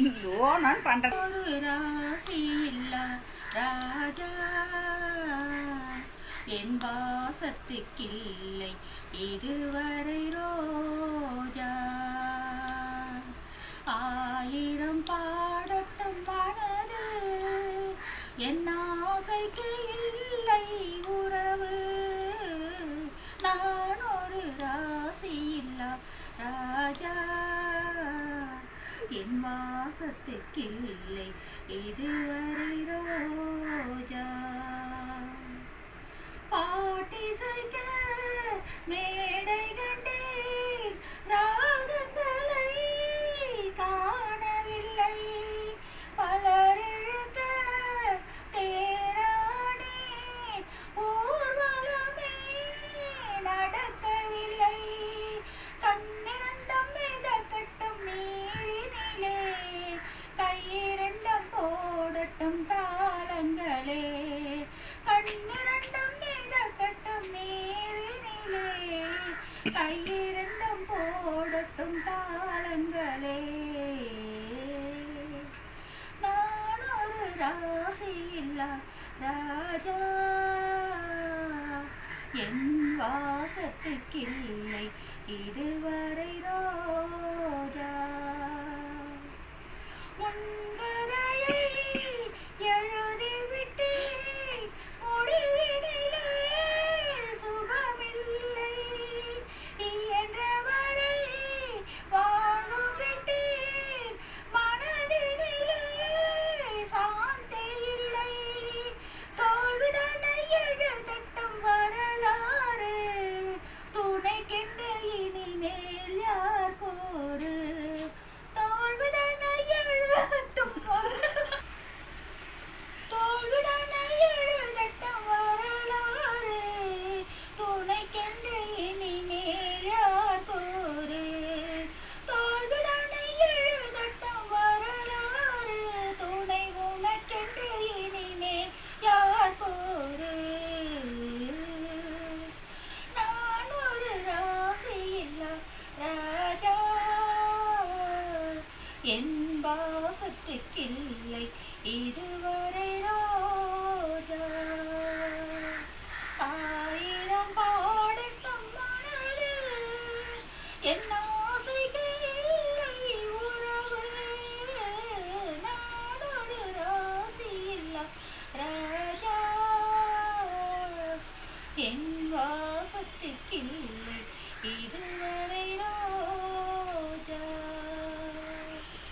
நான் பண்றேன். ஒரு ராசி இல்ல ராஜா என் வாசத்துக்கில்லை இதுவரை ரோஜா. ஆயிரம் பாடட்டும் மனது என் ஆசைக்கு இல்லை உறவு. நான் ஒரு ராசி இல்ல ராஜா என் வாசத்துக்கில்லை இதுவரை ரோஜா. பாட்டிசைக்க மேடை கண்டேன் ராகங்களை காணவில்லை. பலரிழுக்க தேரானேன் ஊர்வலமே நடக்கவில்லை. கண்ணிரண்டும் மிதக்கட்டும் நீரினிலே கையிரண்டும் போடட்டும் தாளங்களே. கண்ணிரண்டும் மிதக்கட்டும் நீரினிலே கையிரண்டும் போடட்டும் தாளங்களே. நான் ஒரு ராசி இல்ல ராஜா என் வாசத்துக்கில்லை இதுவரை ரோஜா. முன்கதையை எழுதிவிட்டேன் முடிவினிலே சுபமில்லை. இயன்றவரை வாழ்ந்து விட்டேன் மனதினிலே சாந்தி இல்லை. தோல்விதனை எழுதட்டும் வரலாறு துணைக்கென்று இனிமேல் யார் கூறு. தோல்விதனை எழுதட்டும் தோல்விதனை எழுதட்டும் வரலாறு துணைக்கென்று இனிமேல் யார் கூறு. தோல்விதனை எழுதட்டும் வரலாறு துணை உனக்கென்று இனிமேல் யார் கூறு. நான் ஒரு ராசி இல்ல ராஜா என் வாசத்துக்கில்லை இதுவரை